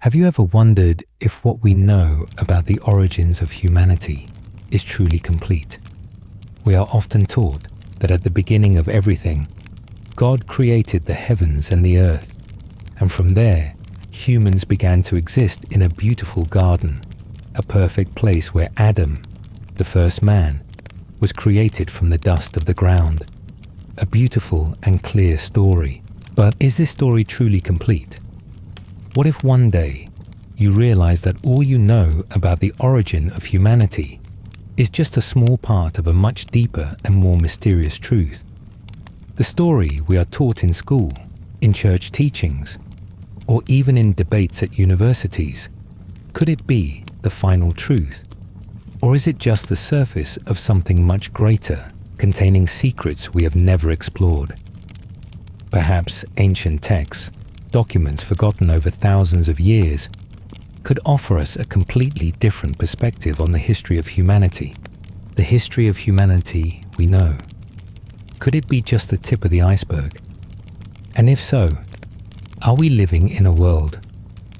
Have you ever wondered if what we know about the origins of humanity is truly complete? We are often taught that at the beginning of everything, God created the heavens and the earth, and from there, humans began to exist in a beautiful garden, a perfect place where Adam, the first man, was created from the dust of the ground. A beautiful and clear story. But is this story truly complete? What if one day you realize that all you know about the origin of humanity is just a small part of a much deeper and more mysterious truth? The story we are taught in school, in church teachings, or even in debates at universities, could it be the final truth? Or is it just the surface of something much greater, containing secrets we have never explored? Perhaps ancient texts, documents forgotten over thousands of years, could offer us a completely different perspective on the history of humanity. The history of humanity we know. Could it be just the tip of the iceberg? And if so, are we living in a world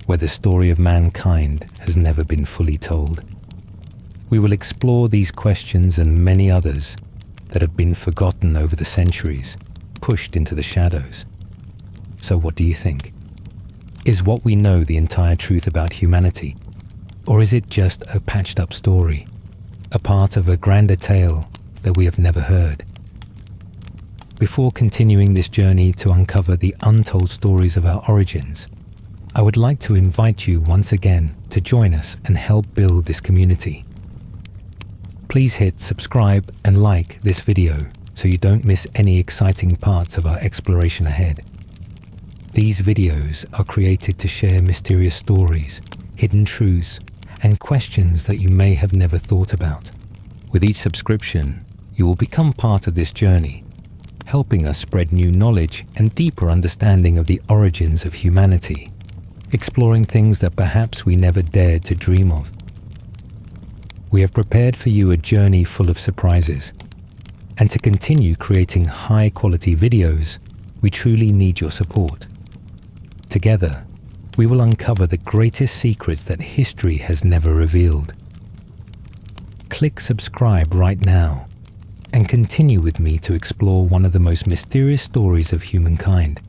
where the story of mankind has never been fully told? We will explore these questions and many others that have been forgotten over the centuries, pushed into the shadows. So what do you think? Is what we know the entire truth about humanity? Or is it just a patched up story, a part of a grander tale that we have never heard? Before continuing this journey to uncover the untold stories of our origins, I would like to invite you once again to join us and help build this community. Please hit subscribe and like this video so you don't miss any exciting parts of our exploration ahead. These videos are created to share mysterious stories, hidden truths, and questions that you may have never thought about. With each subscription, you will become part of this journey, helping us spread new knowledge and deeper understanding of the origins of humanity, exploring things that perhaps we never dared to dream of. We have prepared for you a journey full of surprises, and to continue creating high-quality videos, we truly need your support. Together, we will uncover the greatest secrets that history has never revealed. Click subscribe right now and continue with me to explore one of the most mysterious stories of humankind.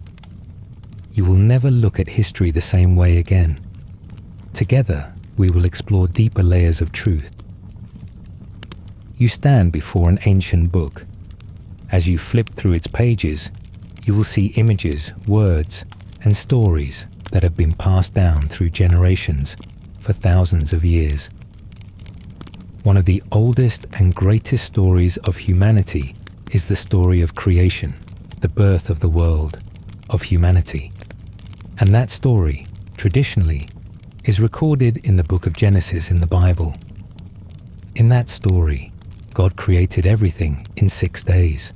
You will never look at history the same way again. Together, we will explore deeper layers of truth. You stand before an ancient book. As you flip through its pages, you will see images, words, and stories that have been passed down through generations for thousands of years. One of the oldest and greatest stories of humanity is the story of creation, the birth of the world, of humanity. And that story, traditionally, is recorded in the book of Genesis in the Bible. In that story, God created everything in 6 days.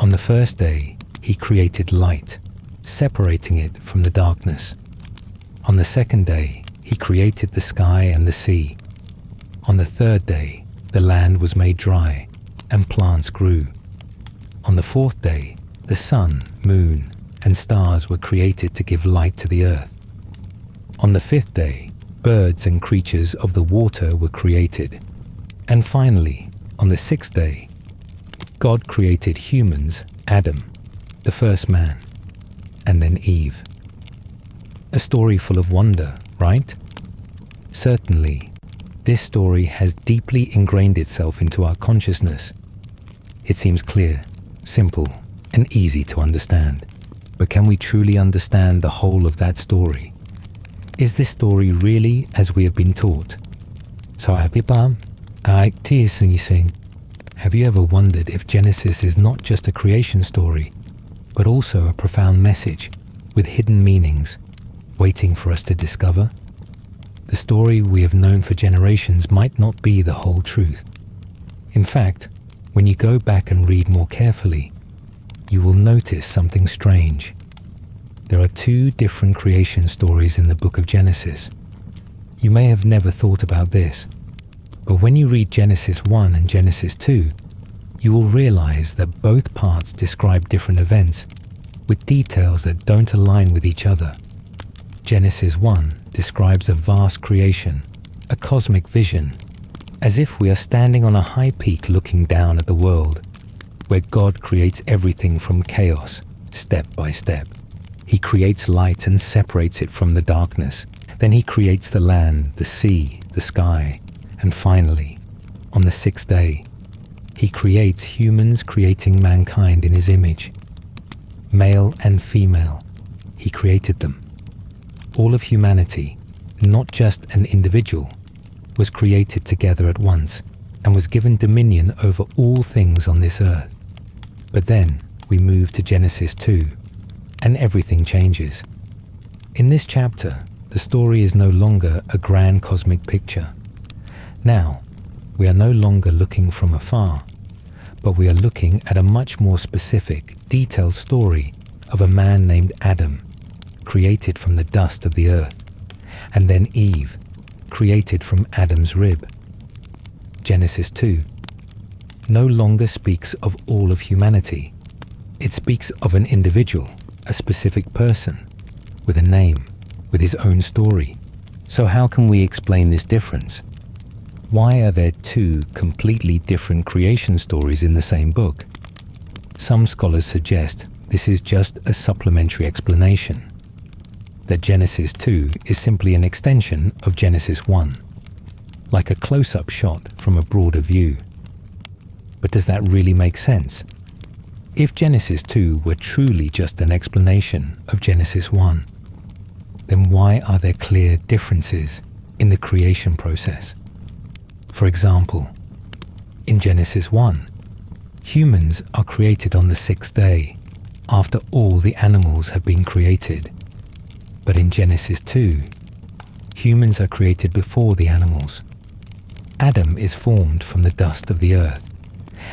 On the first day, He created light, separating it from the darkness. On the second day, He created the sky and the sea. On the third day, the land was made dry, and plants grew. On the fourth day, the sun, moon, and stars were created to give light to the earth. On the fifth day, birds and creatures of the water were created. And finally, on the sixth day, God created humans, Adam, the first man, and then Eve. A story full of wonder, right? Certainly, this story has deeply ingrained itself into our consciousness. It seems clear, simple, and easy to understand. But can we truly understand the whole of that story? Is this story really as we have been taught? So have you ever wondered if Genesis is not just a creation story, but also a profound message with hidden meanings waiting for us to discover? The story we have known for generations might not be the whole truth. In fact, when you go back and read more carefully, you will notice something strange. There are 2 different creation stories in the book of Genesis. You may have never thought about this, but when you read Genesis 1 and Genesis 2, you will realize that both parts describe different events with details that don't align with each other. Genesis 1 describes a vast creation, a cosmic vision, as if we are standing on a high peak looking down at the world, where God creates everything from chaos, step by step. He creates light and separates it from the darkness. Then he creates the land, the sea, the sky, and finally, on the sixth day, he creates humans, creating mankind in his image. Male and female, he created them. All of humanity, not just an individual, was created together at once and was given dominion over all things on this earth. But then we move to Genesis 2, and everything changes. In this chapter, the story is no longer a grand cosmic picture. Now, we are no longer looking from afar, but we are looking at a much more specific, detailed story of a man named Adam, created from the dust of the earth, and then Eve, created from Adam's rib. Genesis 2 no longer speaks of all of humanity. It speaks of an individual, a specific person, with a name, with his own story. So how can we explain this difference? Why are there two completely different creation stories in the same book? Some scholars suggest this is just a supplementary explanation, that Genesis 2 is simply an extension of Genesis 1, like a close-up shot from a broader view. But does that really make sense? If Genesis 2 were truly just an explanation of Genesis 1, then why are there clear differences in the creation process? For example, in Genesis 1, humans are created on the sixth day, after all the animals have been created. But in Genesis 2, humans are created before the animals. Adam is formed from the dust of the earth,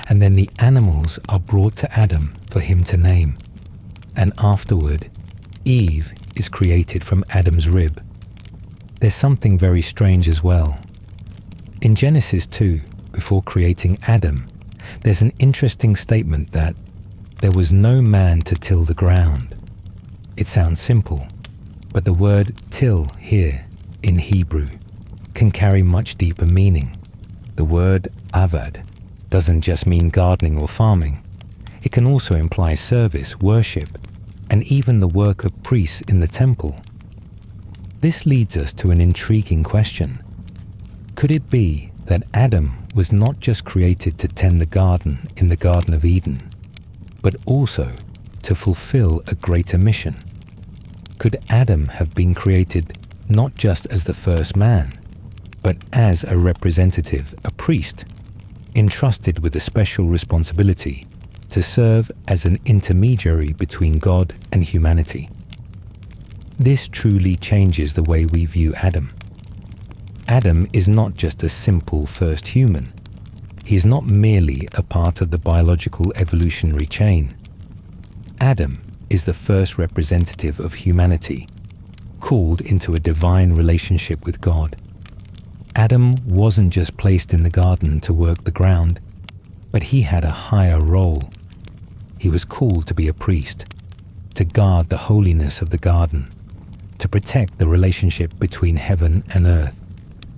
and then the animals are brought to Adam for him to name. And afterward, Eve is created from Adam's rib. There's something very strange as well. In Genesis 2, before creating Adam, there's an interesting statement that there was no man to till the ground. It sounds simple, but the word till here, in Hebrew, can carry much deeper meaning. The word avad doesn't just mean gardening or farming. It can also imply service, worship, and even the work of priests in the temple. This leads us to an intriguing question. Could it be that Adam was not just created to tend the garden in the Garden of Eden, but also to fulfill a greater mission? Could Adam have been created not just as the first man, but as a representative, a priest, entrusted with a special responsibility to serve as an intermediary between God and humanity? This truly changes the way we view Adam. Adam is not just a simple first human. He is not merely a part of the biological evolutionary chain. Adam is the first representative of humanity, called into a divine relationship with God. Adam wasn't just placed in the garden to work the ground, but he had a higher role. He was called to be a priest, to guard the holiness of the garden, to protect the relationship between heaven and earth,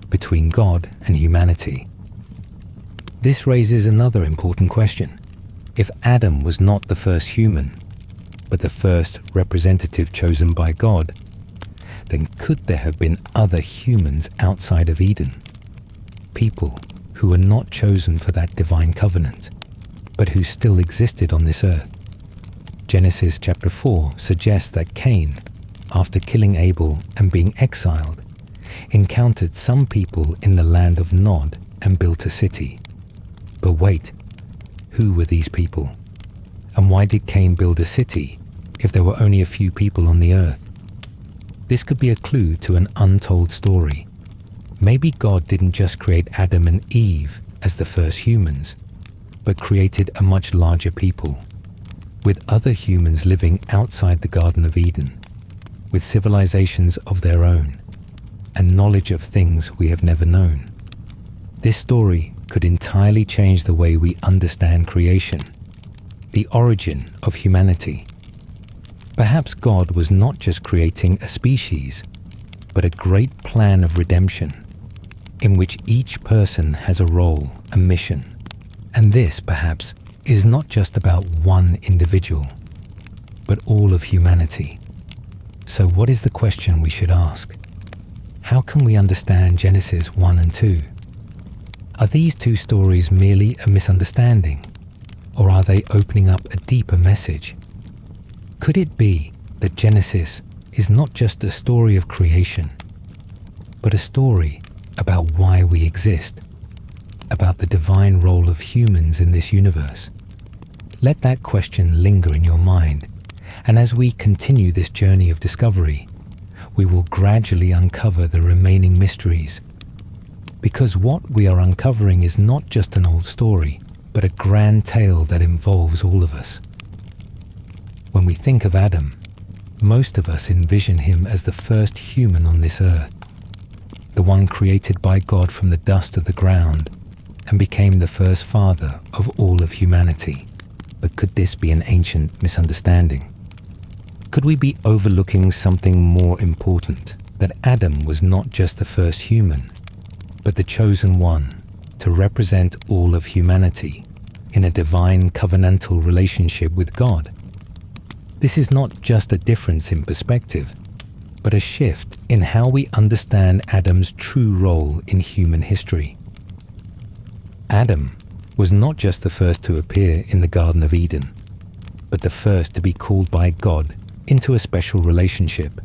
between God and humanity. This raises another important question. If Adam was not the first human, but the first representative chosen by God, then could there have been other humans outside of Eden? People who were not chosen for that divine covenant, but who still existed on this earth. Genesis chapter 4 suggests that Cain, after killing Abel and being exiled, encountered some people in the land of Nod and built a city. But wait, who were these people? And why did Cain build a city if there were only a few people on the earth? This could be a clue to an untold story. Maybe God didn't just create Adam and Eve as the first humans, but created a much larger people, with other humans living outside the Garden of Eden, with civilizations of their own, and knowledge of things we have never known. This story could entirely change the way we understand creation, the origin of humanity. Perhaps God was not just creating a species, but a great plan of redemption, in which each person has a role, a mission. And this, perhaps, is not just about one individual, but all of humanity. So what is the question we should ask? How can we understand Genesis 1 and 2? Are these two stories merely a misunderstanding, or are they opening up a deeper message? Could it be that Genesis is not just a story of creation, but a story about why we exist, about the divine role of humans in this universe? Let that question linger in your mind, and as we continue this journey of discovery, we will gradually uncover the remaining mysteries. Because what we are uncovering is not just an old story, but a grand tale that involves all of us. When we think of Adam, most of us envision him as the first human on this earth, the one created by God from the dust of the ground and became the first father of all of humanity. But could this be an ancient misunderstanding? Could we be overlooking something more important, that Adam was not just the first human, but the chosen one to represent all of humanity in a divine covenantal relationship with God? This is not just a difference in perspective, but a shift in how we understand Adam's true role in human history. Adam was not just the first to appear in the Garden of Eden, but the first to be called by God into a special relationship,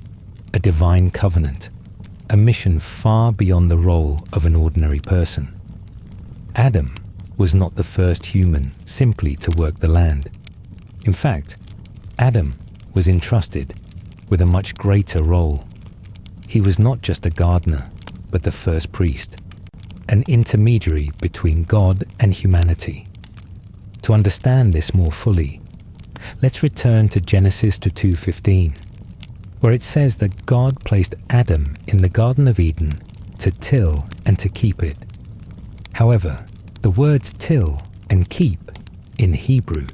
a divine covenant, a mission far beyond the role of an ordinary person. Adam was not the first human simply to work the land. In fact, Adam was entrusted with a much greater role. He was not just a gardener, but the first priest, an intermediary between God and humanity. To understand this more fully, let's return to Genesis 2:15, where it says that God placed Adam in the Garden of Eden to till and to keep it. However, the words till and keep in Hebrew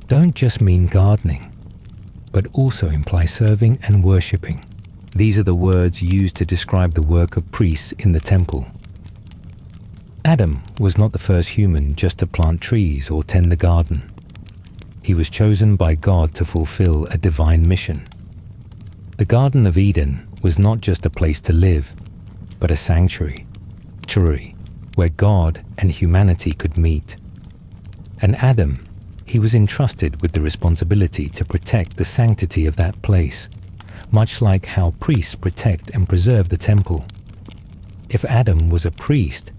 don't just mean gardening, but also imply serving and worshipping. These are the words used to describe the work of priests in the temple. Adam was not the first human just to plant trees or tend the garden. He was chosen by God to fulfill a divine mission. The Garden of Eden was not just a place to live, but a sanctuary, where God and humanity could meet. And Adam, he was entrusted with the responsibility to protect the sanctity of that place, much like how priests protect and preserve the temple. If Adam was a priest,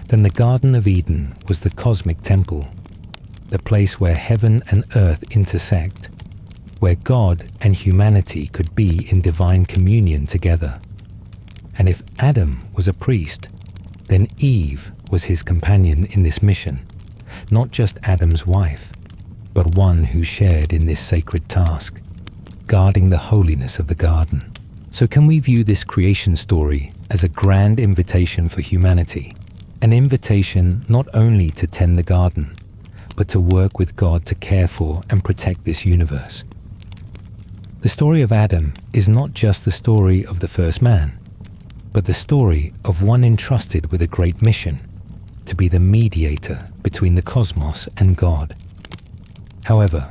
then the Garden of Eden was the cosmic temple, the place where heaven and earth intersect, where God and humanity could be in divine communion together. And if Adam was a priest, then Eve was his companion in this mission, not just Adam's wife, but one who shared in this sacred task, guarding the holiness of the garden. So can we view this creation story as a grand invitation for humanity, an invitation not only to tend the garden, but to work with God to care for and protect this universe? The story of Adam is not just the story of the first man, but the story of one entrusted with a great mission, to be the mediator between the cosmos and God. However,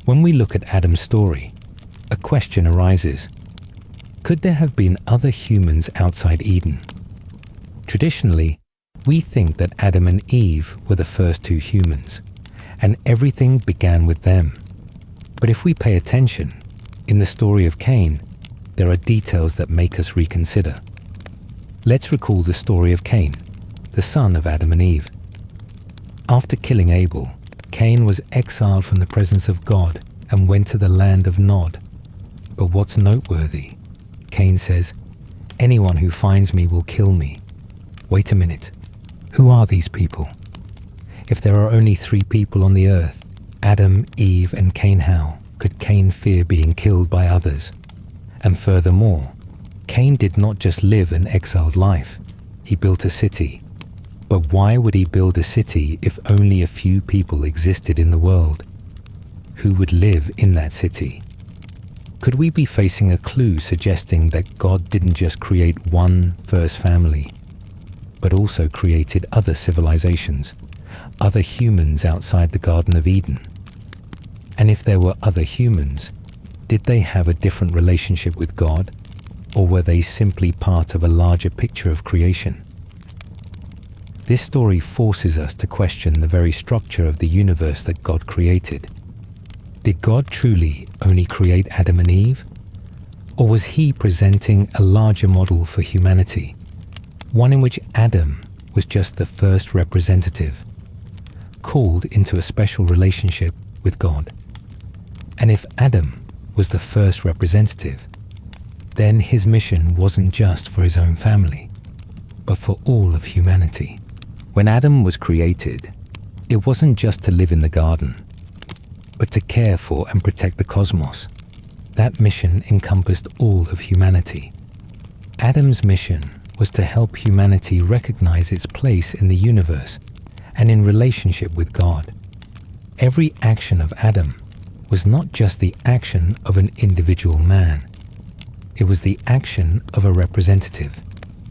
when we look at Adam's story, a question arises. Could there have been other humans outside Eden? Traditionally, we think that Adam and Eve were the first two humans, and everything began with them. But if we pay attention, in the story of Cain, there are details that make us reconsider. Let's recall the story of Cain, the son of Adam and Eve. After killing Abel, Cain was exiled from the presence of God and went to the land of Nod. But what's noteworthy, Cain says, "Anyone who finds me will kill me." Wait a minute. Who are these people? If there are only 3 people on the earth, Adam, Eve, and Cain, how could Cain fear being killed by others? And furthermore, Cain did not just live an exiled life, he built a city. But why would he build a city if only a few people existed in the world? Who would live in that city? Could we be facing a clue suggesting that God didn't just create one first family, but also created other civilizations, other humans outside the Garden of Eden? And if there were other humans, did they have a different relationship with God, or were they simply part of a larger picture of creation? This story forces us to question the very structure of the universe that God created. Did God truly only create Adam and Eve? Or was he presenting a larger model for humanity, one in which Adam was just the first representative, called into a special relationship with God? And if Adam was the first representative, then his mission wasn't just for his own family, but for all of humanity. When Adam was created, it wasn't just to live in the garden, but to care for and protect the cosmos. That mission encompassed all of humanity. Adam's mission was to help humanity recognize its place in the universe and in relationship with God. Every action of Adam was not just the action of an individual man. It was the action of a representative,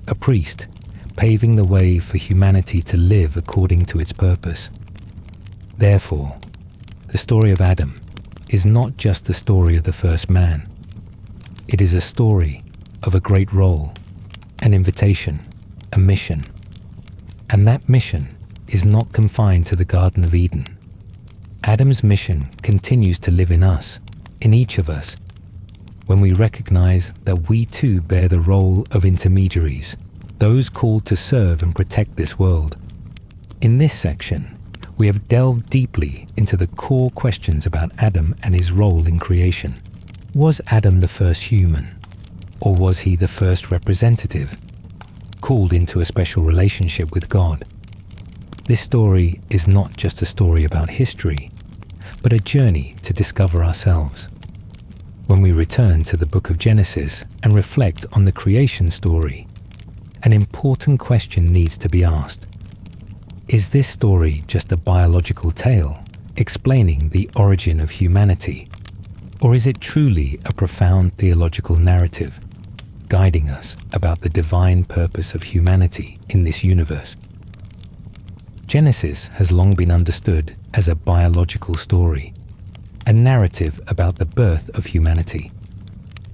a priest, paving the way for humanity to live according to its purpose. Therefore, the story of Adam is not just the story of the first man. It is a story of a great role, an invitation, a mission. And that mission is not confined to the Garden of Eden. Adam's mission continues to live in us, in each of us, when we recognize that we too bear the role of intermediaries, those called to serve and protect this world. In this section, we have delved deeply into the core questions about Adam and his role in creation. Was Adam the first human? Or was he the first representative, called into a special relationship with God? This story is not just a story about history, but a journey to discover ourselves. When we return to the book of Genesis and reflect on the creation story, an important question needs to be asked. Is this story just a biological tale explaining the origin of humanity? Or is it truly a profound theological narrative guiding us about the divine purpose of humanity in this universe? Genesis has long been understood as a biological story, a narrative about the birth of humanity,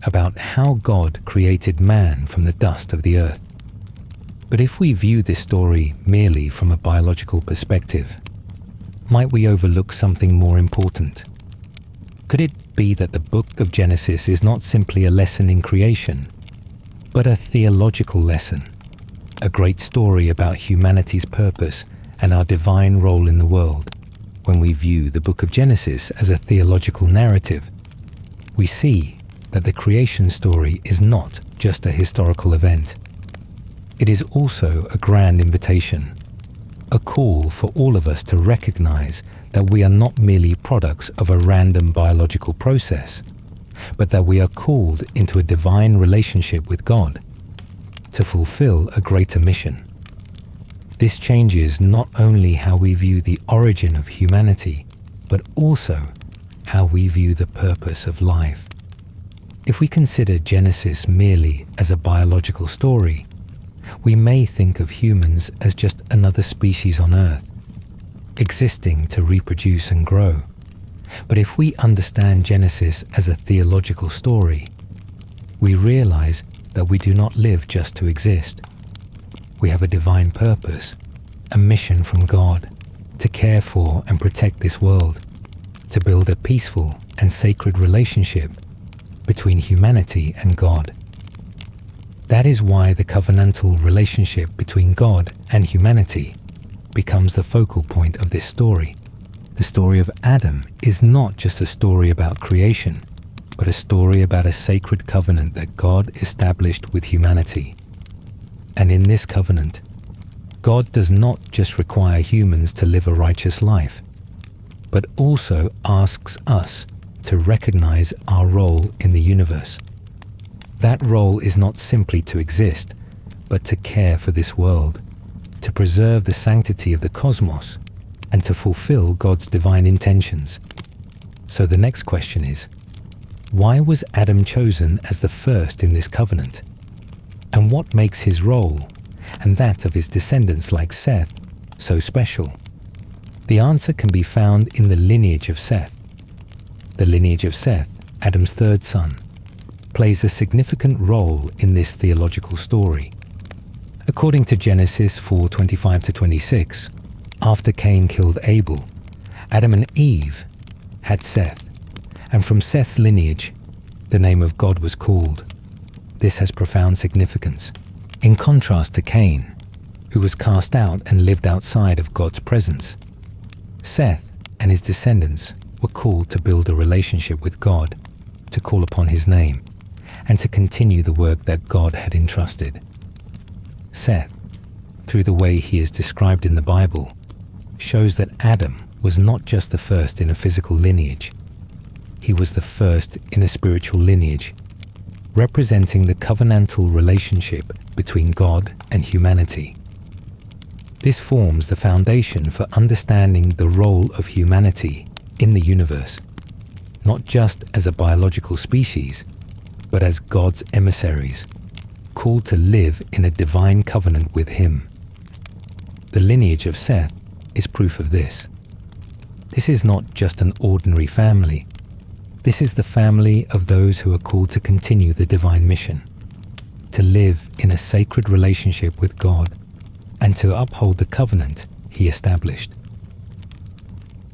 about how God created man from the dust of the earth. But if we view this story merely from a biological perspective, might we overlook something more important? Could it be that the book of Genesis is not simply a lesson in creation, but a theological lesson, a great story about humanity's purpose and our divine role in the world? When we view the book of Genesis as a theological narrative, we see that the creation story is not just a historical event. It is also a grand invitation, a call for all of us to recognize that we are not merely products of a random biological process, but that we are called into a divine relationship with God to fulfill a greater mission. This changes not only how we view the origin of humanity, but also how we view the purpose of life. If we consider Genesis merely as a biological story, we may think of humans as just another species on Earth, existing to reproduce and grow. But if we understand Genesis as a theological story, we realize that we do not live just to exist. We have a divine purpose, a mission from God, to care for and protect this world, to build a peaceful and sacred relationship between humanity and God. That is why the covenantal relationship between God and humanity becomes the focal point of this story. The story of Adam is not just a story about creation, but a story about a sacred covenant that God established with humanity. And in this covenant, God does not just require humans to live a righteous life, but also asks us to recognize our role in the universe. That role is not simply to exist, but to care for this world, to preserve the sanctity of the cosmos, and to fulfill God's divine intentions. So the next question is, Why was Adam chosen as the first in this covenant? And what makes his role, and that of his descendants like Seth, so special? The answer can be found in the lineage of Seth. The lineage of Seth, Adam's third son, plays a significant role in this theological story. According to Genesis 4:25-26, after Cain killed Abel, Adam and Eve had Seth, and from Seth's lineage, the name of God was called. This has profound significance, in contrast to Cain, who was cast out and lived outside of God's presence. Seth and his descendants were called to build a relationship with God, to call upon his name, and to continue the work that God had entrusted. Seth, through the way he is described in the Bible, shows that Adam was not just the first in a physical lineage. He was the first in a spiritual lineage, representing the covenantal relationship between God and humanity. This forms the foundation for understanding the role of humanity in the universe, not just as a biological species, but as God's emissaries, called to live in a divine covenant with him. The lineage of Seth is proof of this. This is not just an ordinary family. This is the family of those who are called to continue the divine mission, to live in a sacred relationship with God, and to uphold the covenant he established.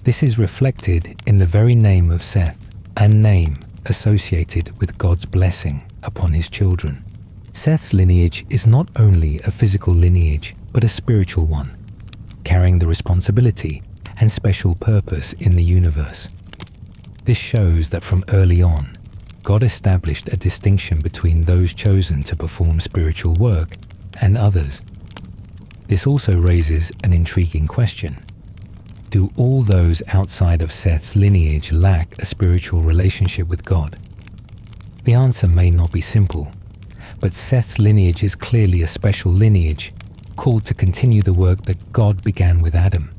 This is reflected in the very name of Seth, a name associated with God's blessing upon his children. Seth's lineage is not only a physical lineage, but a spiritual one, carrying the responsibility and special purpose in the universe. This shows that from early on, God established a distinction between those chosen to perform spiritual work and others. This also raises an intriguing question. Do all those outside of Seth's lineage lack a spiritual relationship with God? The answer may not be simple, but Seth's lineage is clearly a special lineage, called to continue the work that God began with Adam.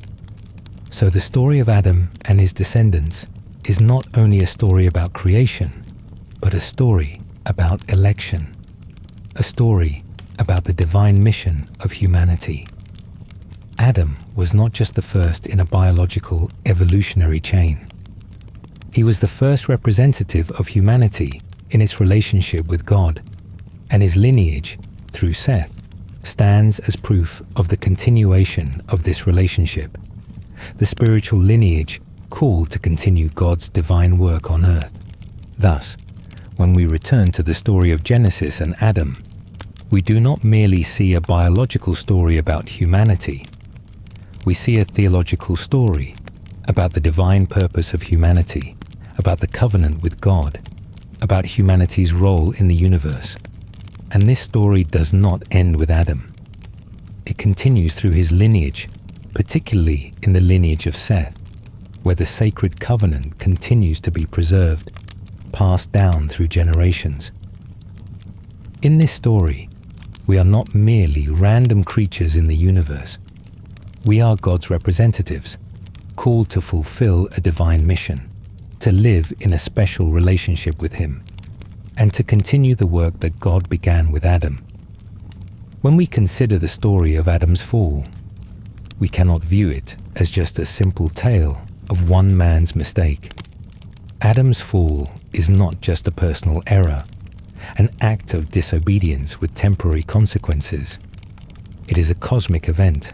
So the story of Adam and his descendants is not only a story about creation, but a story about election, a story about the divine mission of humanity. Adam was not just the first in a biological evolutionary chain. He was the first representative of humanity in its relationship with God, and his lineage, through Seth, stands as proof of the continuation of this relationship, the spiritual lineage called to continue God's divine work on earth. Thus, when we return to the story of Genesis and Adam, we do not merely see a biological story about humanity. We see a theological story about the divine purpose of humanity, about the covenant with God, about humanity's role in the universe. And this story does not end with Adam. It continues through his lineage, particularly in the lineage of Seth, where the sacred covenant continues to be preserved, passed down through generations. In this story, we are not merely random creatures in the universe. We are God's representatives, called to fulfill a divine mission, to live in a special relationship with him, and to continue the work that God began with Adam. When we consider the story of Adam's fall, we cannot view it as just a simple tale of one man's mistake. Adam's fall is not just a personal error, an act of disobedience with temporary consequences. It is a cosmic event,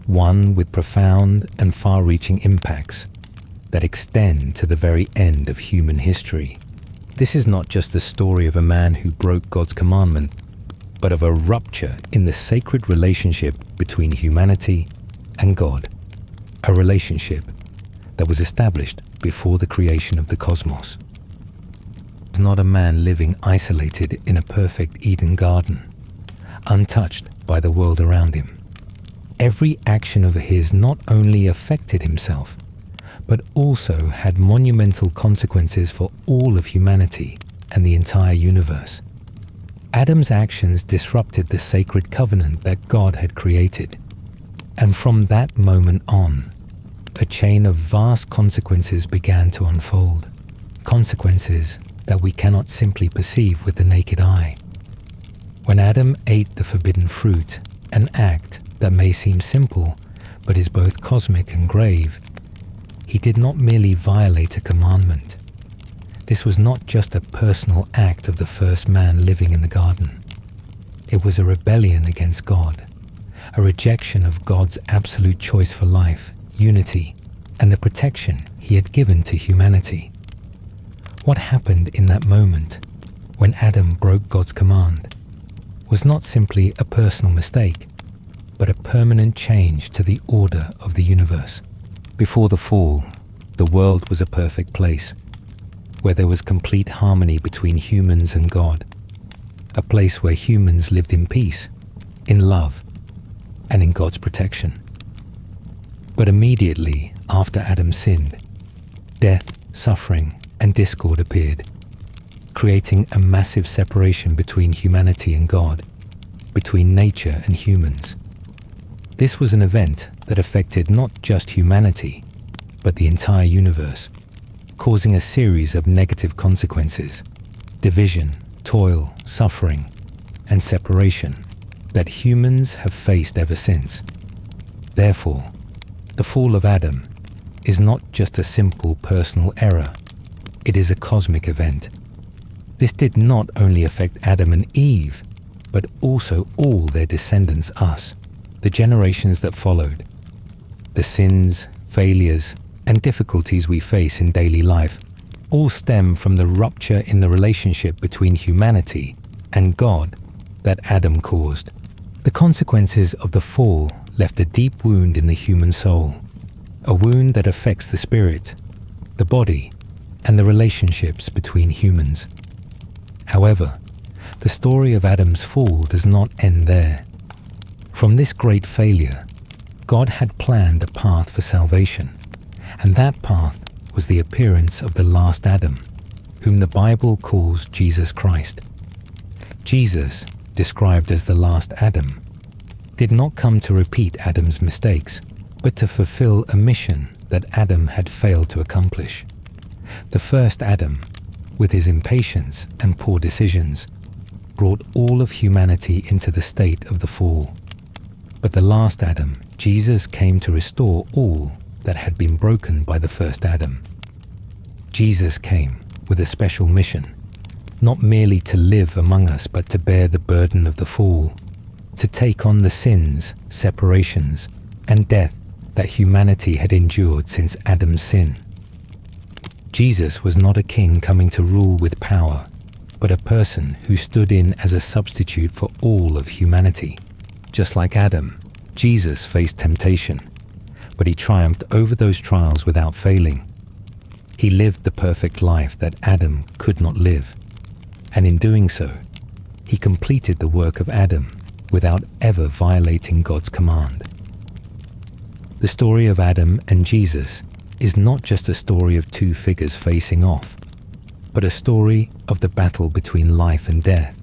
one with profound and far-reaching impacts that extend to the very end of human history. This is not just the story of a man who broke God's commandment, but of a rupture in the sacred relationship between humanity and God, a relationship that was established before the creation of the cosmos. It's not a man living isolated in a perfect Eden garden, untouched by the world around him. Every action of his not only affected himself, but also had monumental consequences for all of humanity and the entire universe. Adam's actions disrupted the sacred covenant that God had created, and from that moment on, a chain of vast consequences began to unfold, consequences that we cannot simply perceive with the naked eye. When Adam ate the forbidden fruit, an act that may seem simple but is both cosmic and grave, he did not merely violate a commandment. This was not just a personal act of the first man living in the garden. It was a rebellion against God, a rejection of God's absolute choice for life, unity, and the protection he had given to humanity. What happened in that moment, when Adam broke God's command, was not simply a personal mistake, but a permanent change to the order of the universe. Before the fall, the world was a perfect place, where there was complete harmony between humans and God, a place where humans lived in peace, in love, and in God's protection. But immediately after Adam sinned, death, suffering, and discord appeared, creating a massive separation between humanity and God, between nature and humans. This was an event that affected not just humanity, but the entire universe, causing a series of negative consequences, division, toil, suffering, and separation that humans have faced ever since. Therefore, the fall of Adam is not just a simple personal error, it is a cosmic event. This did not only affect Adam and Eve, but also all their descendants, us, the generations that followed. The sins, failures, and difficulties we face in daily life all stem from the rupture in the relationship between humanity and God that Adam caused. The consequences of the fall left a deep wound in the human soul, a wound that affects the spirit, the body, and the relationships between humans. However, the story of Adam's fall does not end there. From this great failure, God had planned a path for salvation, and that path was the appearance of the last Adam, whom the Bible calls Jesus Christ. Jesus, described as the last Adam, did not come to repeat Adam's mistakes, but to fulfill a mission that Adam had failed to accomplish. The first Adam, with his impatience and poor decisions, brought all of humanity into the state of the fall. But the last Adam, Jesus, came to restore all that had been broken by the first Adam. Jesus came with a special mission, not merely to live among us, but to bear the burden of the fall, to take on the sins, separations, and death that humanity had endured since Adam's sin. Jesus was not a king coming to rule with power, but a person who stood in as a substitute for all of humanity. Just like Adam, Jesus faced temptation, but he triumphed over those trials without failing. He lived the perfect life that Adam could not live, and in doing so, he completed the work of Adam without ever violating God's command. The story of Adam and Jesus is not just a story of two figures facing off, but a story of the battle between life and death,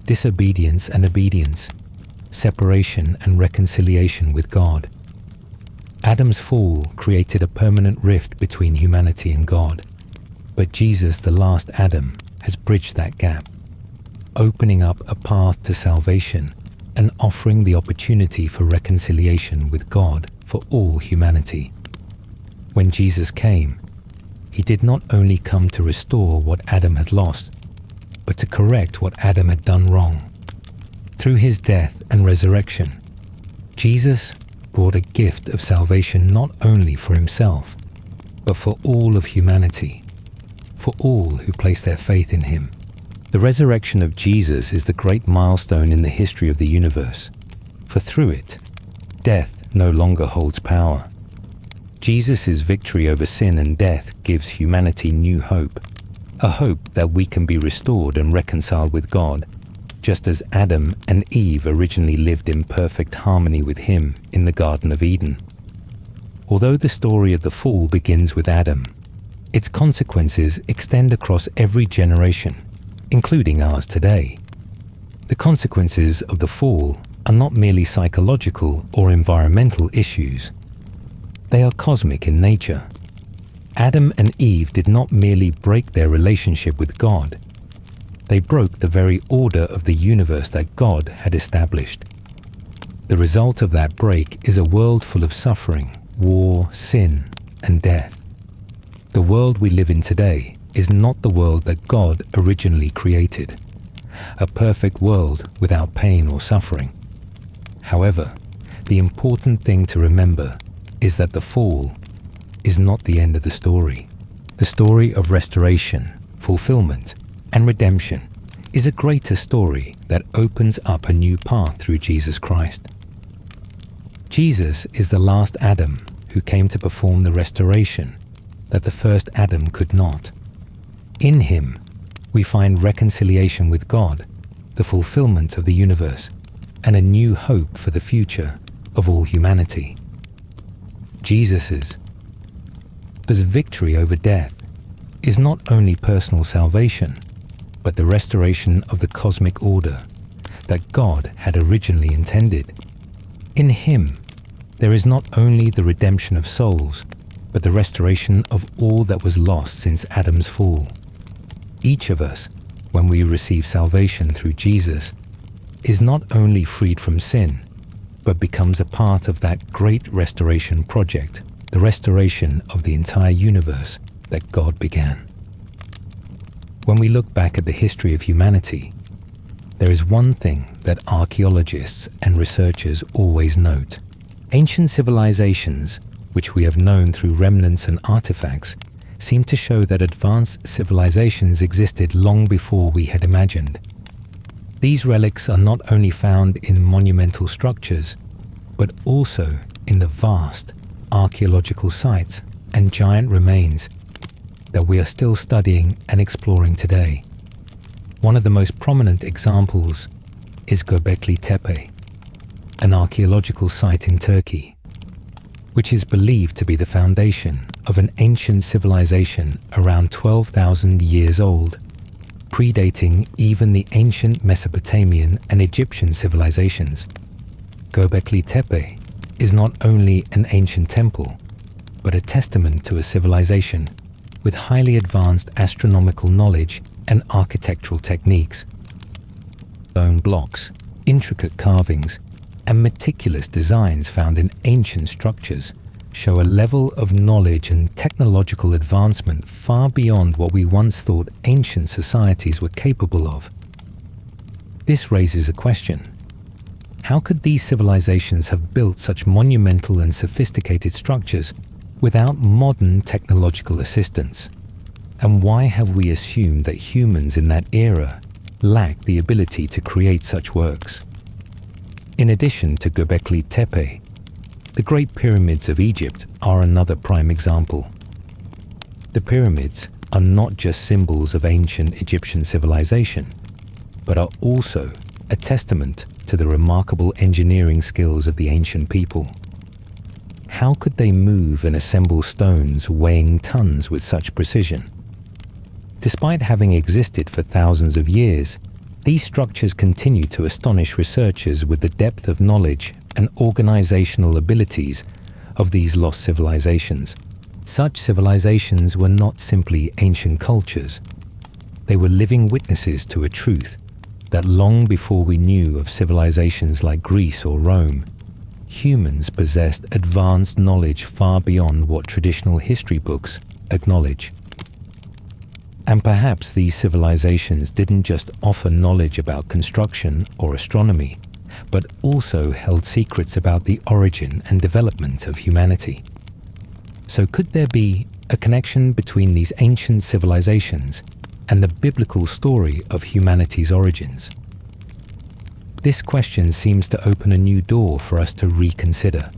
disobedience and obedience, separation and reconciliation with God. Adam's fall created a permanent rift between humanity and God, but Jesus, the last Adam, has bridged that gap, opening up a path to salvation and offering the opportunity for reconciliation with God for all humanity. When Jesus came, he did not only come to restore what Adam had lost, but to correct what Adam had done wrong. Through his death and resurrection, Jesus brought a gift of salvation not only for himself, but for all of humanity, for all who place their faith in him. The resurrection of Jesus is the great milestone in the history of the universe, for through it, death no longer holds power. Jesus' victory over sin and death gives humanity new hope, a hope that we can be restored and reconciled with God, just as Adam and Eve originally lived in perfect harmony with him in the Garden of Eden. Although the story of the fall begins with Adam, its consequences extend across every generation, including ours today. The consequences of the fall are not merely psychological or environmental issues. They are cosmic in nature. Adam and Eve did not merely break their relationship with God. They broke the very order of the universe that God had established. The result of that break is a world full of suffering, war, sin, and death. The world we live in today is not the world that God originally created, a perfect world without pain or suffering. However, the important thing to remember is that the fall is not the end of the story. The story of restoration, fulfillment, and redemption is a greater story that opens up a new path through Jesus Christ. Jesus is the last Adam who came to perform the restoration that the first Adam could not. In him, we find reconciliation with God, the fulfillment of the universe, and a new hope for the future of all humanity. Jesus's victory over death is not only personal salvation, but the restoration of the cosmic order that God had originally intended. In him, there is not only the redemption of souls, but the restoration of all that was lost since Adam's fall. Each of us, when we receive salvation through Jesus, is not only freed from sin, but becomes a part of that great restoration project, the restoration of the entire universe that God began. When we look back at the history of humanity, there is one thing that archaeologists and researchers always note. Ancient civilizations, which we have known through remnants and artifacts, seem to show that advanced civilizations existed long before we had imagined. These relics are not only found in monumental structures, but also in the vast archaeological sites and giant remains that we are still studying and exploring today. One of the most prominent examples is Göbekli Tepe, an archaeological site in Turkey, which is believed to be the foundation of an ancient civilization around 12,000 years old, predating even the ancient Mesopotamian and Egyptian civilizations. Göbekli Tepe is not only an ancient temple, but a testament to a civilization with highly advanced astronomical knowledge and architectural techniques. Stone blocks, intricate carvings, and meticulous designs found in ancient structures show a level of knowledge and technological advancement far beyond what we once thought ancient societies were capable of. This raises a question. How could these civilizations have built such monumental and sophisticated structures without modern technological assistance? And why have we assumed that humans in that era lacked the ability to create such works? In addition to Göbekli Tepe, the Great Pyramids of Egypt are another prime example. The pyramids are not just symbols of ancient Egyptian civilization, but are also a testament to the remarkable engineering skills of the ancient people. How could they move and assemble stones weighing tons with such precision? Despite having existed for thousands of years, these structures continue to astonish researchers with the depth of knowledge and organizational abilities of these lost civilizations. Such civilizations were not simply ancient cultures. They were living witnesses to a truth that long before we knew of civilizations like Greece or Rome, humans possessed advanced knowledge far beyond what traditional history books acknowledge. And perhaps these civilizations didn't just offer knowledge about construction or astronomy, but also held secrets about the origin and development of humanity. So could there be a connection between these ancient civilizations and the biblical story of humanity's origins? This question seems to open a new door for us to reconsider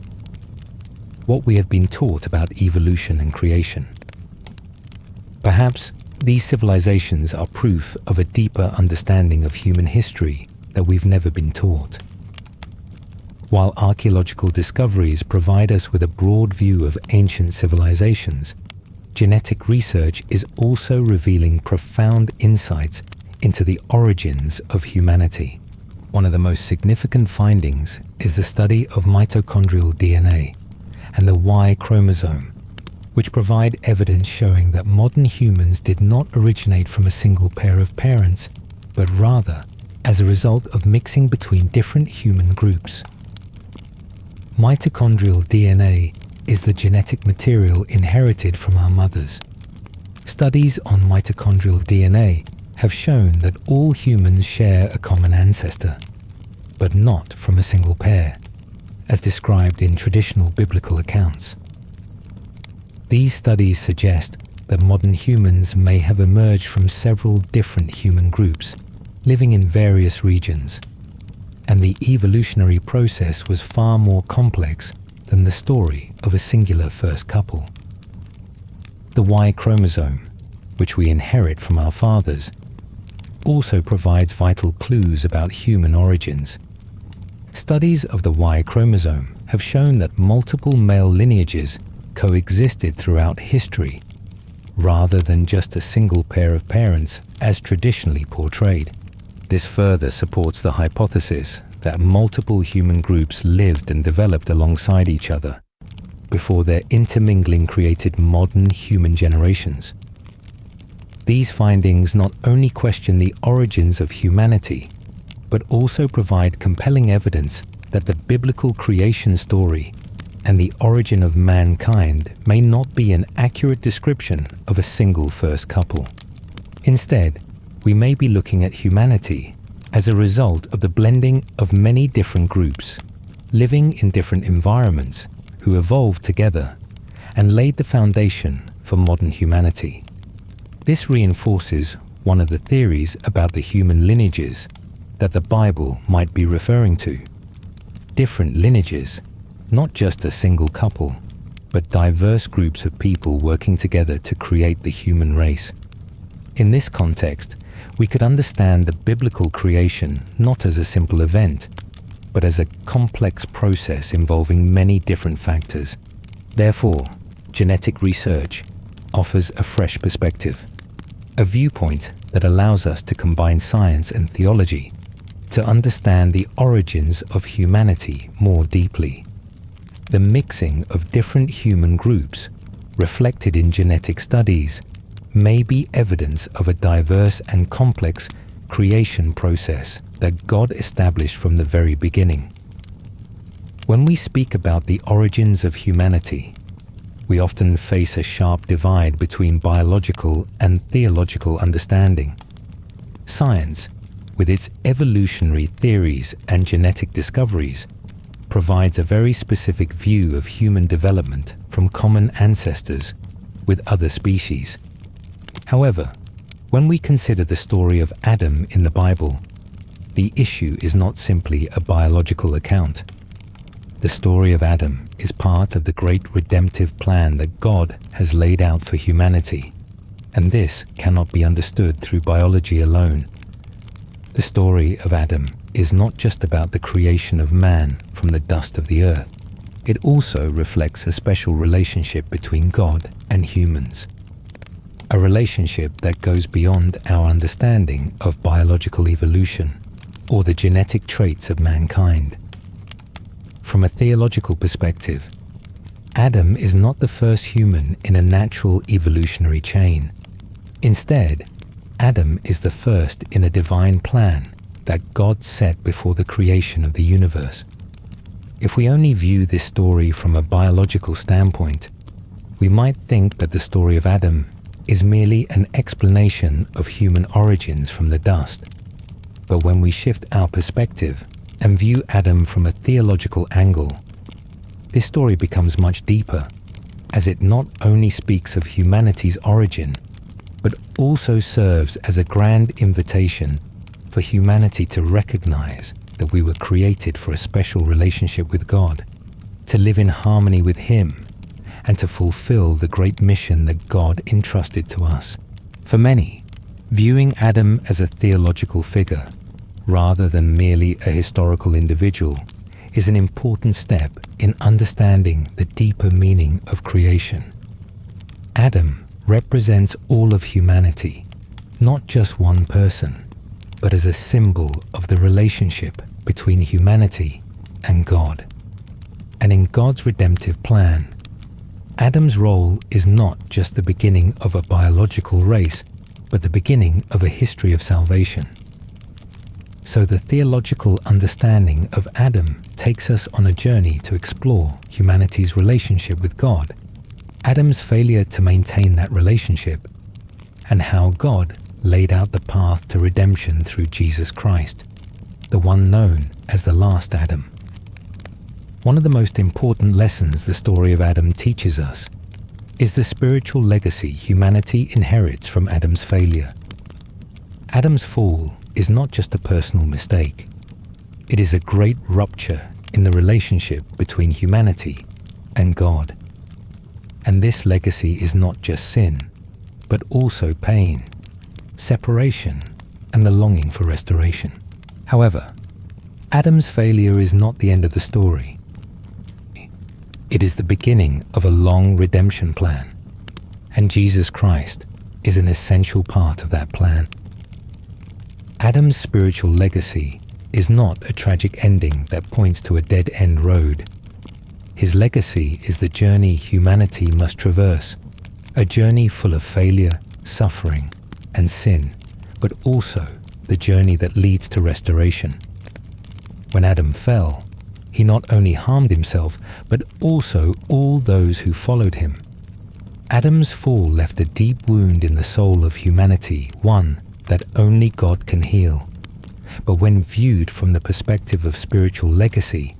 what we have been taught about evolution and creation. Perhaps these civilizations are proof of a deeper understanding of human history that we've never been taught. While archaeological discoveries provide us with a broad view of ancient civilizations, genetic research is also revealing profound insights into the origins of humanity. One of the most significant findings is the study of mitochondrial DNA and the Y chromosome, which provide evidence showing that modern humans did not originate from a single pair of parents, but rather as a result of mixing between different human groups. Mitochondrial DNA is the genetic material inherited from our mothers. Studies on mitochondrial DNA have shown that all humans share a common ancestor, but not from a single pair, as described in traditional biblical accounts. These studies suggest that modern humans may have emerged from several different human groups, living in various regions, and the evolutionary process was far more complex than the story of a singular first couple. The Y chromosome, which we inherit from our fathers, also provides vital clues about human origins. Studies of the Y chromosome have shown that multiple male lineages coexisted throughout history, rather than just a single pair of parents as traditionally portrayed. This further supports the hypothesis that multiple human groups lived and developed alongside each other before their intermingling created modern human generations. These findings not only question the origins of humanity, but also provide compelling evidence that the biblical creation story and the origin of mankind may not be an accurate description of a single first couple. Instead, we may be looking at humanity as a result of the blending of many different groups, living in different environments, who evolved together and laid the foundation for modern humanity. This reinforces one of the theories about the human lineages that the Bible might be referring to. Different lineages, not just a single couple, but diverse groups of people working together to create the human race. In this context, we could understand the biblical creation not as a simple event, but as a complex process involving many different factors. Therefore, genetic research offers a fresh perspective, a viewpoint that allows us to combine science and theology to understand the origins of humanity more deeply. The mixing of different human groups, reflected in genetic studies, may be evidence of a diverse and complex creation process that God established from the very beginning. When we speak about the origins of humanity, we often face a sharp divide between biological and theological understanding. Science, with its evolutionary theories and genetic discoveries, provides a very specific view of human development from common ancestors with other species. However, when we consider the story of Adam in the Bible, the issue is not simply a biological account. The story of Adam is part of the great redemptive plan that God has laid out for humanity, and this cannot be understood through biology alone. The story of Adam is not just about the creation of man from the dust of the earth. It also reflects a special relationship between God and humans. A relationship that goes beyond our understanding of biological evolution or the genetic traits of mankind. From a theological perspective, Adam is not the first human in a natural evolutionary chain. Instead, Adam is the first in a divine plan that God set before the creation of the universe. If we only view this story from a biological standpoint, we might think that the story of Adam is merely an explanation of human origins from the dust. But when we shift our perspective and view Adam from a theological angle, this story becomes much deeper, as it not only speaks of humanity's origin, but also serves as a grand invitation for humanity to recognize that we were created for a special relationship with God, to live in harmony with Him, and to fulfill the great mission that God entrusted to us. For many, viewing Adam as a theological figure, rather than merely a historical individual, is an important step in understanding the deeper meaning of creation. Adam represents all of humanity, not just one person, but as a symbol of the relationship between humanity and God. And in God's redemptive plan, Adam's role is not just the beginning of a biological race, but the beginning of a history of salvation. So the theological understanding of Adam takes us on a journey to explore humanity's relationship with God, Adam's failure to maintain that relationship, and how God laid out the path to redemption through Jesus Christ, the one known as the last Adam. One of the most important lessons the story of Adam teaches us is the spiritual legacy humanity inherits from Adam's failure. Adam's fall is not just a personal mistake. It is a great rupture in the relationship between humanity and God. And this legacy is not just sin, but also pain, separation, and the longing for restoration. However, Adam's failure is not the end of the story. It is the beginning of a long redemption plan, and Jesus Christ is an essential part of that plan. Adam's spiritual legacy is not a tragic ending that points to a dead-end road. His legacy is the journey humanity must traverse, a journey full of failure, suffering, and sin, but also the journey that leads to restoration. When Adam fell, he not only harmed himself, but also all those who followed him. Adam's fall left a deep wound in the soul of humanity, one that only God can heal. But when viewed from the perspective of spiritual legacy,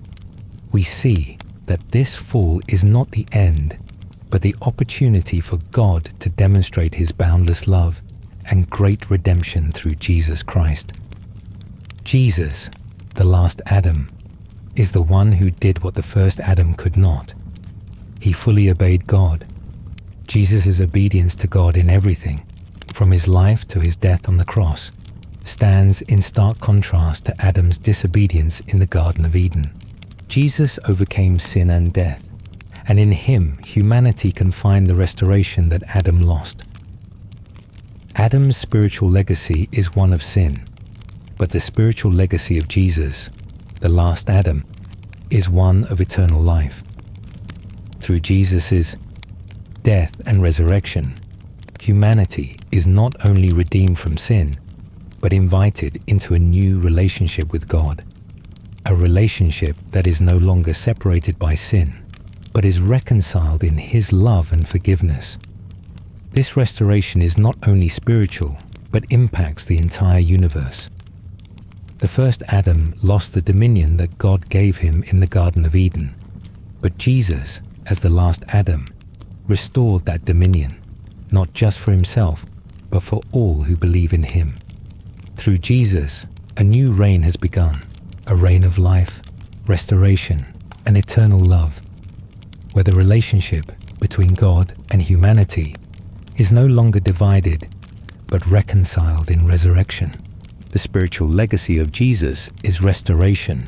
we see that this fall is not the end, but the opportunity for God to demonstrate his boundless love and great redemption through Jesus Christ. Jesus, the last Adam, is the one who did what the first Adam could not. He fully obeyed God. Jesus' obedience to God in everything, from his life to his death on the cross, stands in stark contrast to Adam's disobedience in the Garden of Eden. Jesus overcame sin and death, and in him humanity can find the restoration that Adam lost. Adam's spiritual legacy is one of sin, but the spiritual legacy of Jesus, the last Adam, is one of eternal life. Through Jesus' death and resurrection, humanity is not only redeemed from sin, but invited into a new relationship with God, a relationship that is no longer separated by sin, but is reconciled in his love and forgiveness. This restoration is not only spiritual, but impacts the entire universe. The first Adam lost the dominion that God gave him in the Garden of Eden, but Jesus, as the last Adam, restored that dominion, not just for himself, but for all who believe in him. Through Jesus, a new reign has begun, a reign of life, restoration, and eternal love, where the relationship between God and humanity is no longer divided, but reconciled in resurrection. The spiritual legacy of Jesus is restoration,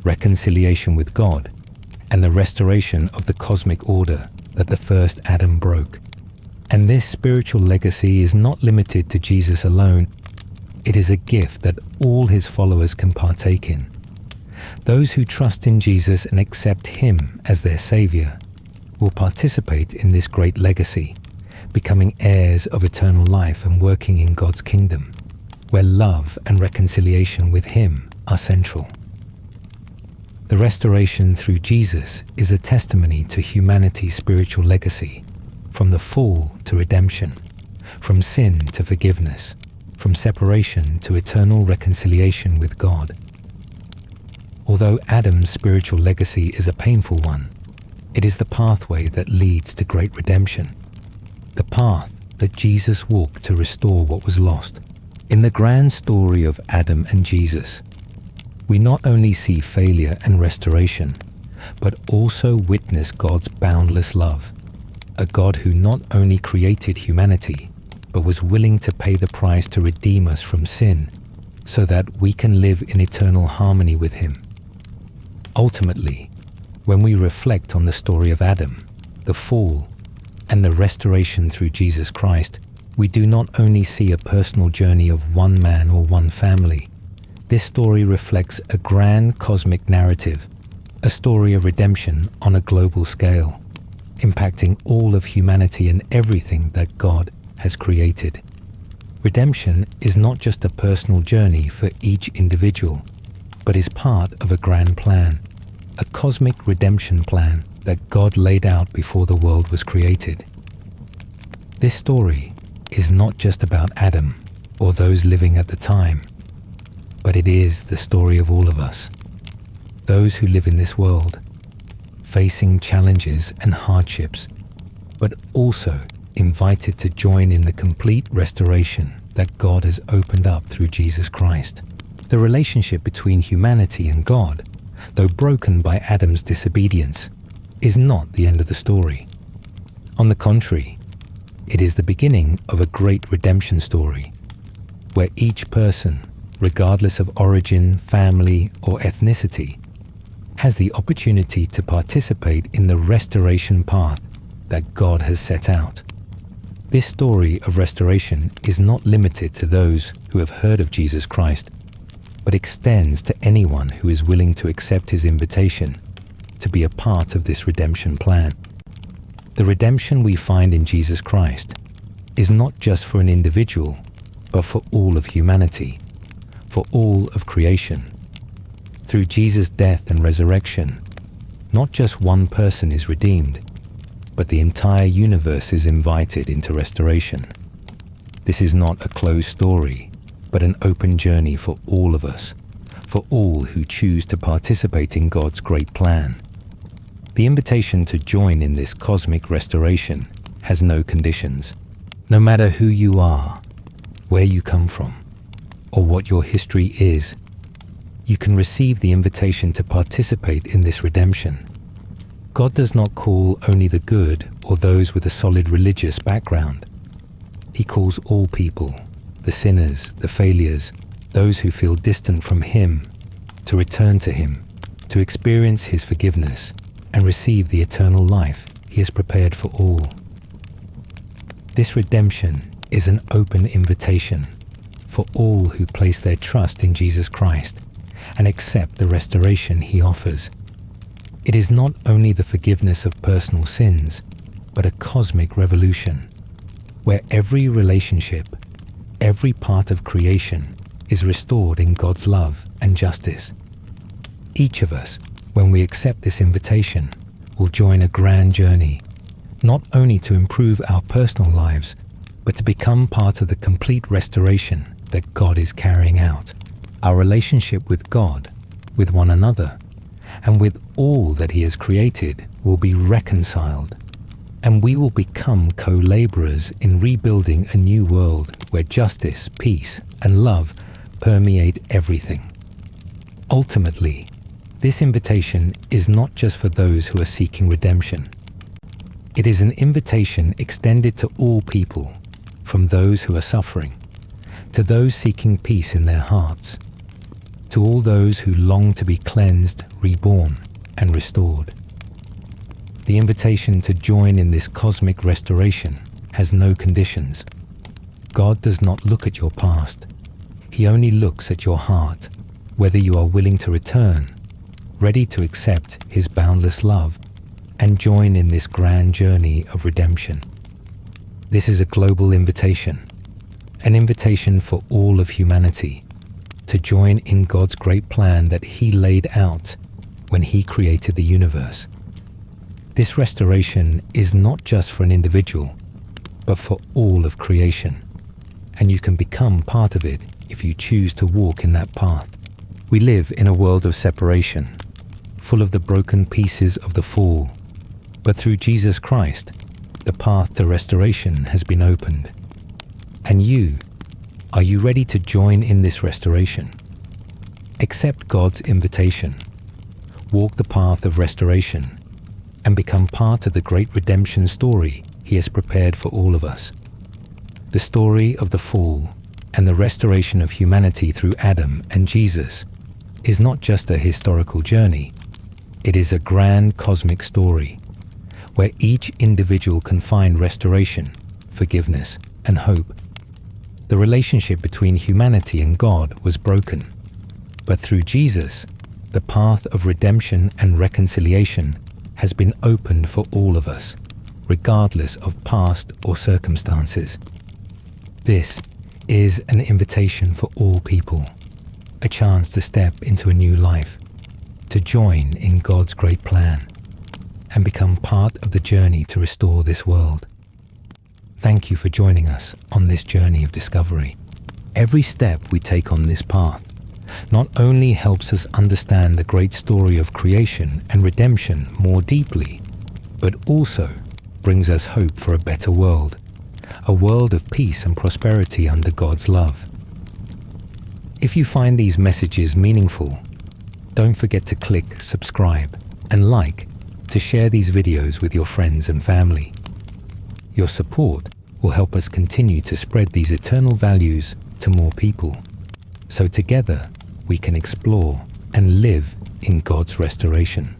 reconciliation with God, and the restoration of the cosmic order that the first Adam broke. And this spiritual legacy is not limited to Jesus alone. It is a gift that all his followers can partake in. Those who trust in Jesus and accept him as their Savior will participate in this great legacy, becoming heirs of eternal life and working in God's kingdom, where love and reconciliation with him are central. The restoration through Jesus is a testimony to humanity's spiritual legacy, from the fall to redemption, from sin to forgiveness, from separation to eternal reconciliation with God. Although Adam's spiritual legacy is a painful one, it is the pathway that leads to great redemption, the path that Jesus walked to restore what was lost. In the grand story of Adam and Jesus, we not only see failure and restoration, but also witness God's boundless love, a God who not only created humanity, but was willing to pay the price to redeem us from sin, so that we can live in eternal harmony with him. Ultimately, when we reflect on the story of Adam, the fall, and the restoration through Jesus Christ, we do not only see a personal journey of one man or one family. This story reflects a grand cosmic narrative, a story of redemption on a global scale. impacting all of humanity and everything that God has created. Redemption is not just a personal journey for each individual, but is part of a grand plan, a cosmic redemption plan that God laid out before the world was created. This story is not just about Adam or those living at the time, but it is the story of all of us, those who live in this world, facing challenges and hardships, but also invited to join in the complete restoration that God has opened up through Jesus Christ. The relationship between humanity and God, though broken by Adam's disobedience, is not the end of the story. On the contrary, it is the beginning of a great redemption story, where each person, regardless of origin, family, or ethnicity, has the opportunity to participate in the restoration path that God has set out. This story of restoration is not limited to those who have heard of Jesus Christ, but extends to anyone who is willing to accept his invitation to be a part of this redemption plan. The redemption we find in Jesus Christ is not just for an individual, but for all of humanity, for all of creation. Through Jesus' death and resurrection, not just one person is redeemed, but the entire universe is invited into restoration. This is not a closed story, but an open journey for all of us, for all who choose to participate in God's great plan. The invitation to join in this cosmic restoration has no conditions. No matter who you are, where you come from, or what your history is, you can receive the invitation to participate in this redemption. God does not call only the good or those with a solid religious background. He calls all people, the sinners, the failures, those who feel distant from Him, to return to Him, to experience His forgiveness, and receive the eternal life He has prepared for all. This redemption is an open invitation for all who place their trust in Jesus Christ and accept the restoration He offers. It is not only the forgiveness of personal sins, but a cosmic revolution, where every relationship, every part of creation is restored in God's love and justice. Each of us, when we accept this invitation, will join a grand journey, not only to improve our personal lives, but to become part of the complete restoration that God is carrying out. Our relationship with God, with one another, and with all that He has created will be reconciled, and we will become co-laborers in rebuilding a new world where justice, peace, and love permeate everything. Ultimately, this invitation is not just for those who are seeking redemption. It is an invitation extended to all people, from those who are suffering, to those seeking peace in their hearts, to all those who long to be cleansed, reborn, and restored. The invitation to join in this cosmic restoration has no conditions. God does not look at your past. He only looks at your heart, whether you are willing to return, ready to accept His boundless love, and join in this grand journey of redemption. This is a global invitation, an invitation for all of humanity to join in God's great plan that He laid out when He created the universe. This restoration is not just for an individual, but for all of creation, and you can become part of it if you choose to walk in that path. We live in a world of separation, full of the broken pieces of the fall, but through Jesus Christ, the path to restoration has been opened. And are you ready to join in this restoration? Accept God's invitation, walk the path of restoration, and become part of the great redemption story He has prepared for all of us. The story of the fall and the restoration of humanity through Adam and Jesus is not just a historical journey, it is a grand cosmic story where each individual can find restoration, forgiveness, and hope. The relationship between humanity and God was broken, but through Jesus, the path of redemption and reconciliation has been opened for all of us. regardless of past or circumstances. This is an invitation for all people, a chance to step into a new life, to join in God's great plan, and become part of the journey to restore this world. Thank you for joining us on this journey of discovery. Every step we take on this path not only helps us understand the great story of creation and redemption more deeply, but also brings us hope for a better world, a world of peace and prosperity under God's love. If you find these messages meaningful, don't forget to click subscribe and like to share these videos with your friends and family. Your support will help us continue to spread these eternal values to more people, so together we can explore and live in God's restoration.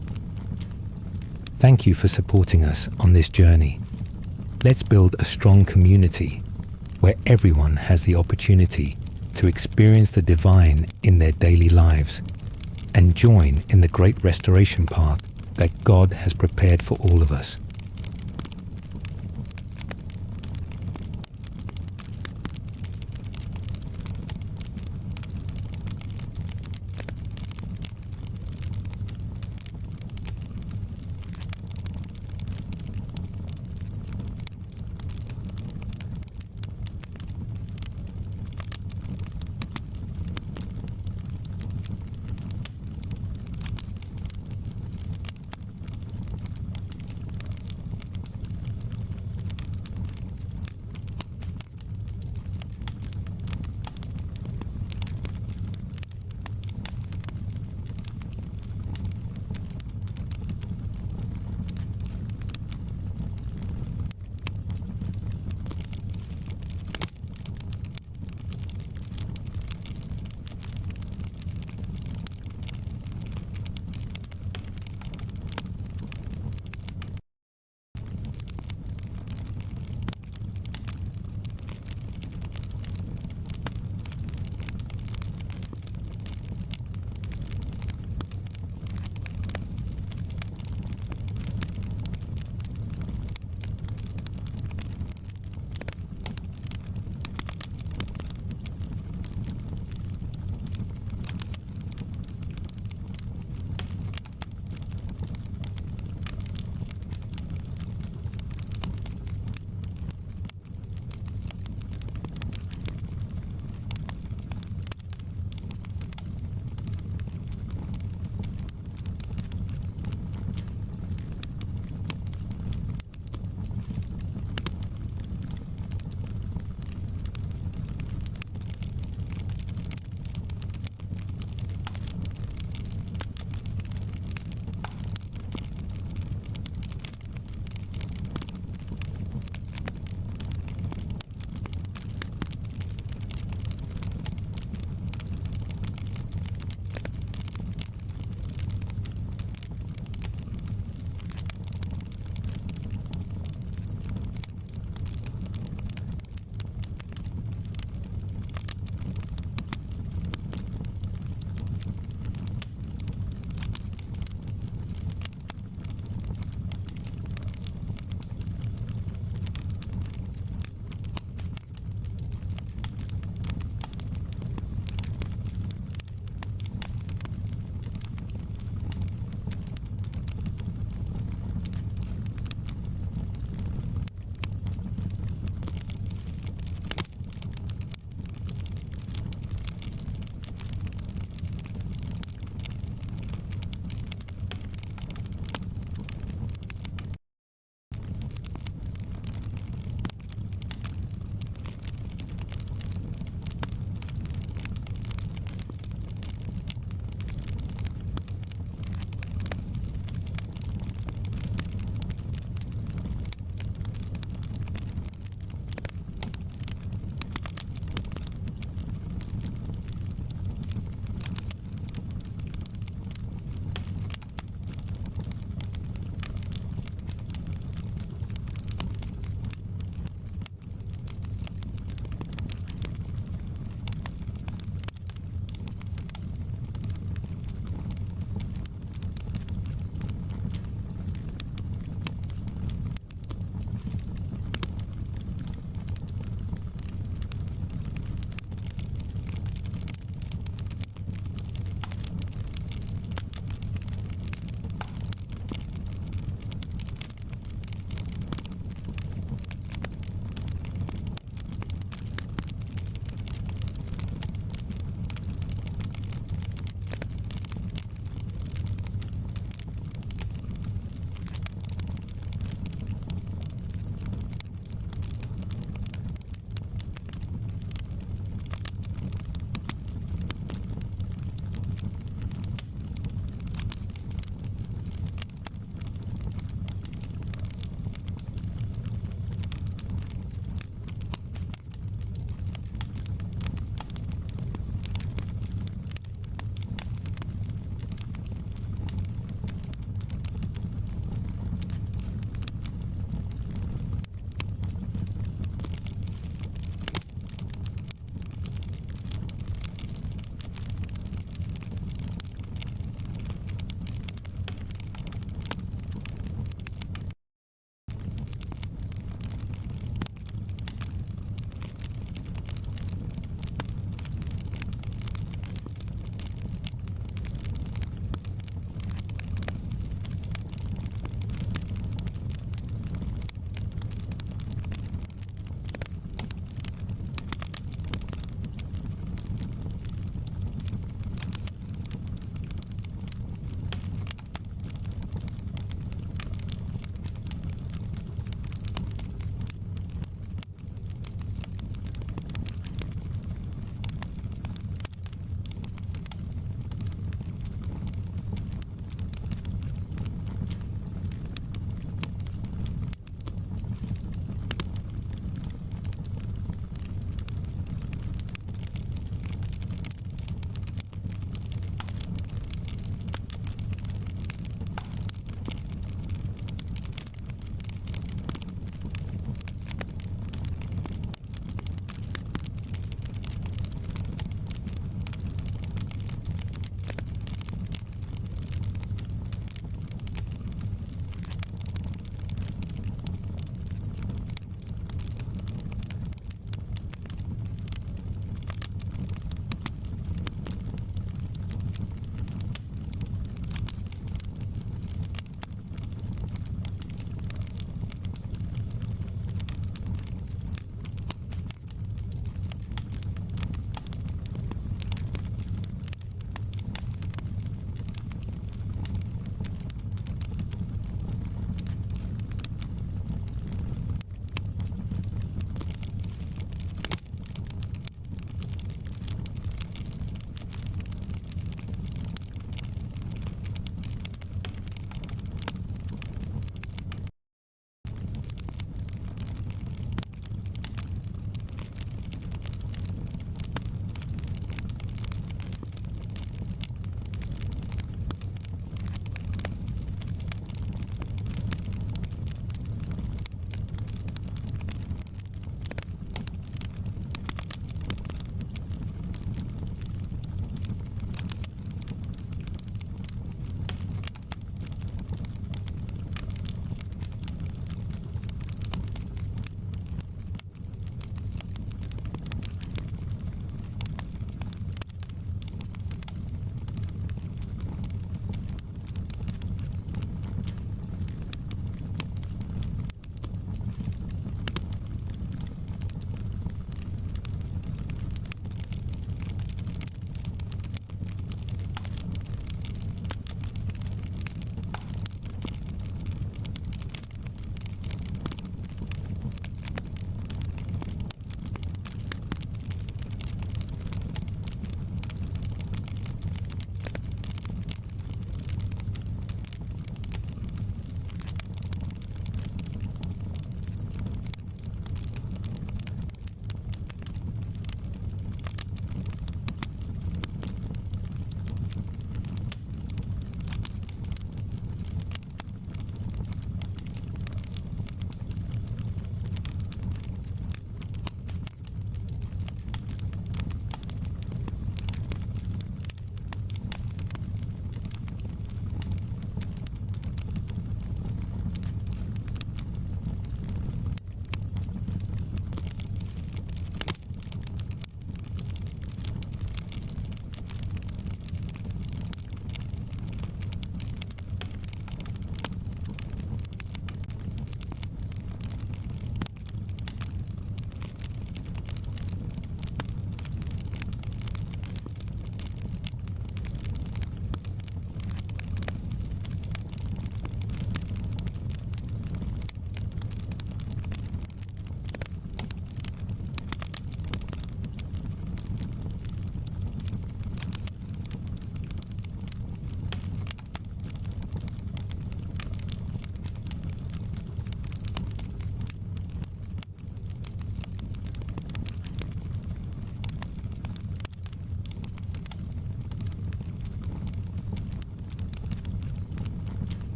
Thank you for supporting us on this journey. Let's build a strong community where everyone has the opportunity to experience the divine in their daily lives and join in the great restoration path that God has prepared for all of us.